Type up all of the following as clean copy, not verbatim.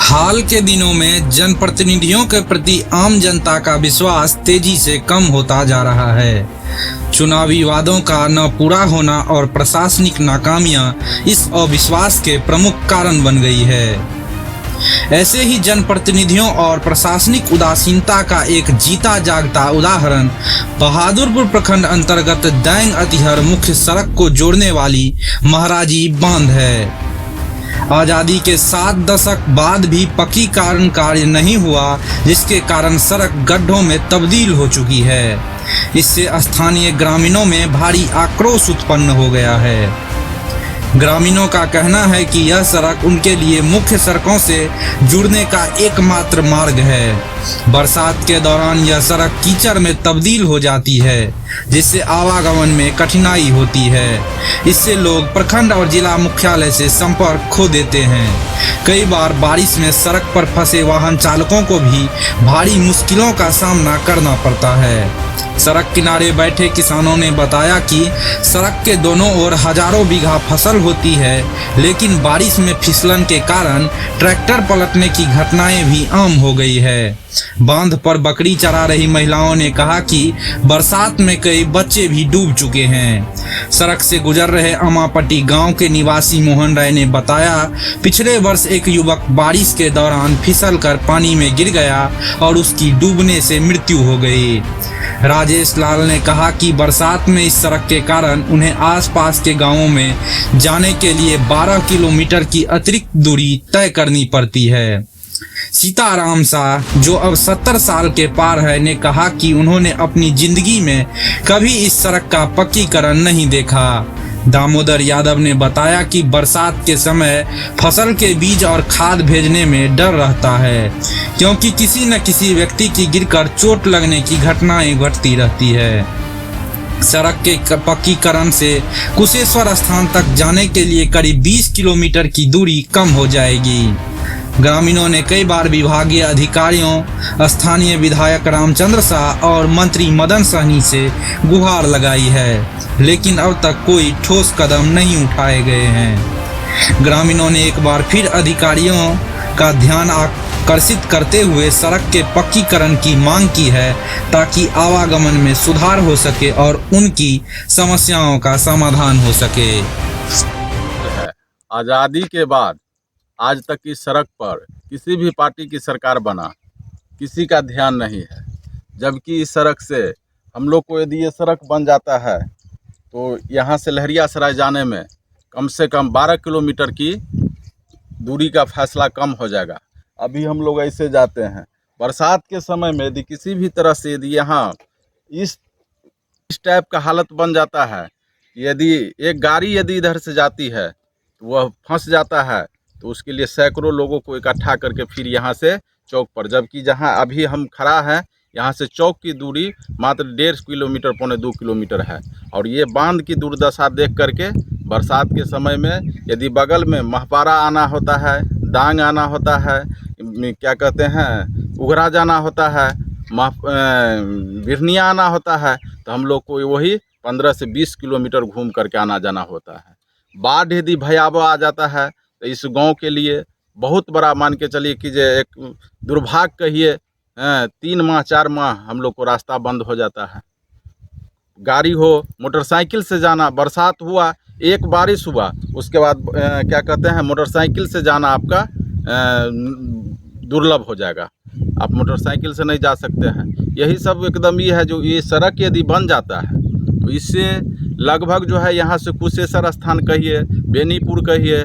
हाल के दिनों में जनप्रतिनिधियों के प्रति आम जनता का विश्वास तेजी से कम होता जा रहा है। चुनावी वादों का न पूरा होना और प्रशासनिक नाकामियां इस अविश्वास के प्रमुख कारण बन गई है। ऐसे ही जनप्रतिनिधियों और प्रशासनिक उदासीनता का एक जीता जागता उदाहरण बहादुरपुर प्रखंड अंतर्गत दैंग अतिहर मुख्य सड़क को जोड़ने वाली महाराजी बांध है। आज़ादी के 7 दशक बाद भी पक्कीकरण कार्य नहीं हुआ, जिसके कारण सड़क गड्ढों में तब्दील हो चुकी है। इससे स्थानीय ग्रामीणों में भारी आक्रोश उत्पन्न हो गया है। ग्रामीणों का कहना है कि यह सड़क उनके लिए मुख्य सड़कों से जुड़ने का एकमात्र मार्ग है। बरसात के दौरान यह सड़क कीचड़ में तब्दील हो जाती है, जिससे आवागमन में कठिनाई होती है। इससे लोग प्रखंड और जिला मुख्यालय से संपर्क खो देते हैं। कई बार बारिश में सड़क पर फंसे वाहन चालकों को भी भारी मुश्किलों का सामना करना पड़ता है। सड़क किनारे बैठे किसानों ने बताया कि सड़क के दोनों ओर हजारों बीघा फसल होती है, लेकिन बारिश में फिसलन के कारण ट्रैक्टर पलटने की घटनाएं भी आम हो गई है। बांध पर बकरी चरा रही महिलाओं ने कहा कि बरसात में कई बच्चे भी डूब चुके हैं। सड़क से गुजर रहे अमापट्टी गांव के निवासी मोहन राय ने बताया, पिछले वर्ष एक युवक बारिश के दौरान फिसलकर पानी में गिर गया और उसकी डूबने से मृत्यु हो गई। राजेश लाल ने कहा कि बरसात में इस सड़क के कारण उन्हें आसपास के गांवों में जाने के लिए 12 किलोमीटर की अतिरिक्त दूरी तय करनी पड़ती है। सीताराम शाह, जो अब 70 साल के पार है, ने कहा कि उन्होंने अपनी जिंदगी में कभी इस सड़क का पक्कीकरण नहीं देखा। दामोदर यादव ने बताया कि बरसात के समय फसल के बीज और खाद भेजने में डर रहता है, क्योंकि किसी न किसी व्यक्ति की गिरकर चोट लगने की घटनाएं घटती रहती है। सड़क के पक्कीकरण से कुशेश्वर स्थान तक जाने के लिए करीब 20 किलोमीटर की दूरी कम हो जाएगी। ग्रामीणों ने कई बार विभागीय अधिकारियों, स्थानीय विधायक रामचंद्र शाह और मंत्री मदन सहनी से गुहार लगाई है, लेकिन अब तक कोई ठोस कदम नहीं उठाए गए हैं। ग्रामीणों ने एक बार फिर अधिकारियों का ध्यान आकर्षित करते हुए सड़क के पक्कीकरण की मांग की है, ताकि आवागमन में सुधार हो सके और उनकी समस्याओं का समाधान हो सके। आज़ादी के बाद आज तक इस सड़क पर किसी भी पार्टी की सरकार बना, किसी का ध्यान नहीं है। जबकि इस सड़क से हम लोग को यदि ये सड़क बन जाता है तो यहाँ से लहरियासराय जाने में कम से कम 12 किलोमीटर की दूरी का फैसला कम हो जाएगा। अभी हम लोग ऐसे जाते हैं, बरसात के समय में यदि किसी भी तरह से यदि यहाँ इस टाइप का हालत बन जाता है, यदि एक गाड़ी यदि इधर से जाती है तो वह फंस जाता है, तो उसके लिए सैकड़ों लोगों को इकट्ठा करके फिर यहाँ से चौक पर, जबकि जहाँ अभी हम खड़ा हैं यहाँ से चौक की दूरी मात्र 1.5 किलोमीटर, 1.25 किलोमीटर है। और ये बांध की दुर्दशा देख करके बरसात के समय में यदि बगल में महपारा आना होता है, दांग आना होता है, क्या कहते हैं, उघरा जाना होता है, बिरनिया आना होता है, तो हम लोग को वही 15 से 20 किलोमीटर घूम करके आना जाना होता है। बाढ़ यदि भयावह आ जाता है तो इस गांव के लिए बहुत बड़ा, मान के चलिए कि जे एक दुर्भाग्य कहिए, 3 माह 4 माह हम लोग को रास्ता बंद हो जाता है। गाड़ी हो, मोटरसाइकिल से जाना, बरसात हुआ, एक बारिश हुआ, उसके बाद क्या कहते हैं, मोटरसाइकिल से जाना आपका दुर्लभ हो जाएगा। आप मोटरसाइकिल से नहीं जा सकते हैं। यही सब एकदम ये है, जो ये सड़क यदि बन जाता है तो इससे लगभग जो है यहाँ से कुशेश्वर स्थान कहिए, बेनीपुर कहिए,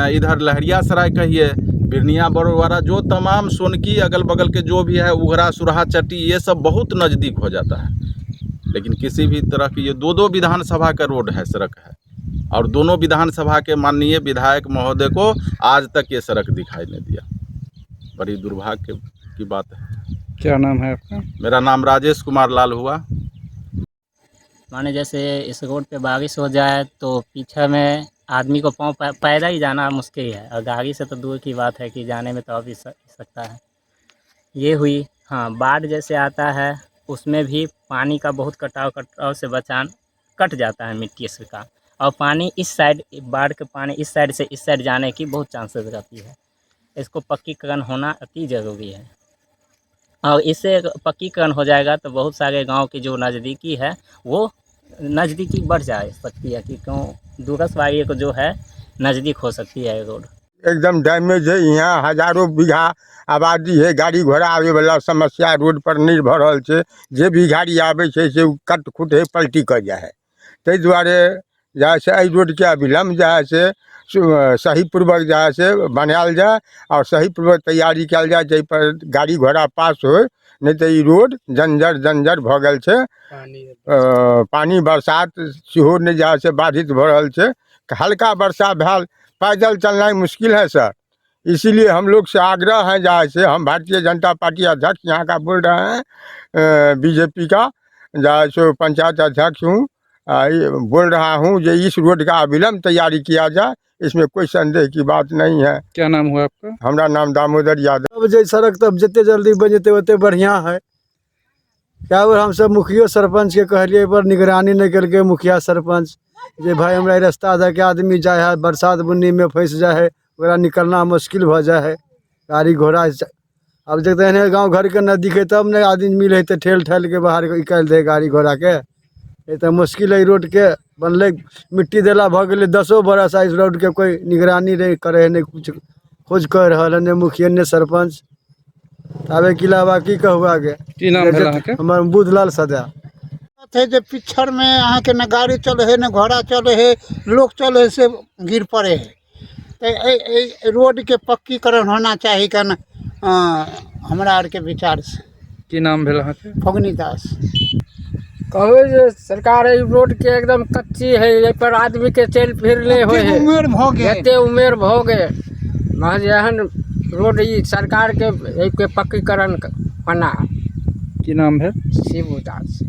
इधर लहरियासराय कहिए, बिरनिया बड़ोवारा, जो तमाम सोनकी अगल बगल के जो भी है, उघरा सुरहा चट्टी, ये सब बहुत नज़दीक हो जाता है। लेकिन किसी भी तरह की, ये 2 विधानसभा का रोड है, सड़क है, और दोनों विधानसभा के माननीय विधायक महोदय को आज तक ये सड़क दिखाई नहीं दिया। बड़ी दुर्भाग्य की बात है। क्या नाम है आपका? मेरा नाम राजेश कुमार लाल हुआ। माने जैसे इस रोड पे बारिश हो जाए तो पीछे में आदमी को पाँव पैदल ही जाना मुश्किल है, और गाड़ी से तो दूर की बात है कि जाने में तो अब ही सकता है। ये हुई। हाँ, बाढ़ जैसे आता है उसमें भी पानी का बहुत कटाव से बचान कट जाता है मिट्टी से का, और पानी इस साइड, बाढ़ के पानी इस साइड से इस साइड जाने की बहुत चांसेस रहती है। इसको पक्कीकरण होना अति ज़रूरी है। और इससे पक्कीकरण हो जाएगा तो बहुत सारे गांव की जो नज़दीकी है वो नज़दीकी बढ़ जा सकती है, कि क्यों दूरस्थ वाली को जो है नज़दीक हो सकती है रोड। एकदम डैमेज है। यहाँ हजारों बीघा आबादी है, गाड़ी घोड़ा आवे वाला समस्या रोड पर निर्भर रहल छै। जे भी गाड़ी आवे छै से कट खुट है पलटी कर जाए है। ताहि दुआरे जे से एहि रोड के अविलंब जे है से सही पूर्वक जे है से बनायल जाए और सही पूर्वक तैयारी कयल जाए, जाहि पर गाड़ी घोड़ा पास हो। नहीं तो ई रोड जंजर भऽ गेल छै। पानी बरसात सेहो नहि जे है से बाधित भऽ रहल छै। हल्का वर्षा भेल पैदल चलना मुश्किल है सर। इसीलिए हम लोग से आग्रह है जहाँ से हम भारतीय जनता पार्टी अध्यक्ष यहाँ का बोल रहे हैं, बीजेपी का जहाँ से पंचायत अध्यक्ष हूँ, बोल रहा हूँ जो इस रोड का अविलंब तैयारी किया जाए। इसमें कोई संदेह की बात नहीं है। क्या नाम हुआ आपका? हमारा नाम दामोदर यादव। अब जे सड़क तब जिते जल्दी बन जेते ओते बढ़िया है। क्या बार हम सब मुखियो सरपंच के कहलिए पर निगरानी नहीं करके मुखिया सरपंच जे भाई हमरा रास्ता दे के आदमी जाए है, बरसात बुन्नी में फंस जाए है, ओकरा निकलना मुश्किल भ जाए है। गाड़ी घोड़ा अब देखते हैं गांव घर के नजदीक है तब नहीं आदमी मिले तो ठेल ठाल के बाहर निकाल दे गाड़ी घोड़ा के। ये तो मुश्किल है रोड के बनले। मिट्टी देला भ गए 10 बरस इस रोड के कोई निगरानी नहीं करे, नहीं कुछ खोज कर रहा है, नहीं मुखिया ने सरपंच। आबे के अलावा की कहू आगे। की नाम भेल अहाँके? हमर बुधलाल सदा थे जे पिछड़ में अहाँ के न गाड़ी चले है न घोड़ा चले है, लोग चले है से गिर पड़े है। तो रोड के पक्कीकरण होना चाहिए कन हमरा आर के विचार से। की नाम भेल अहाँके? फगनी दास। कहू जे सरकार एहि रोड के एकदम कच्ची है, एहि पर आदमी के चल फिरले होय है। उमेर भ गेल, एते उमेर भ गए महज एहन रोड ई सरकार के एहि के पक्कीकरण बना। की नाम भेल? शिवदास।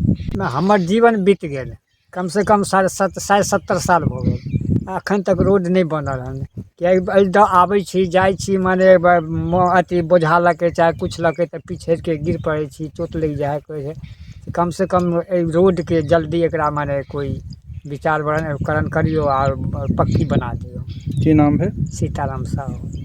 हमर जीवन बीत गेल, कम से कम 60-70 साल भ गेल, अखन तक रोड नहीं बनल हन। किया आबै छी जाइ छी माने अति बोझा लके चाहे कुछ लके तो पीछे के गिर पड़े छी, चोट लग जाए कोई। कम से कम रोड के जल्दी एकरा माने कोई विचार करण करियो और पक्की बना दियो। की नाम है? सीताराम साहू।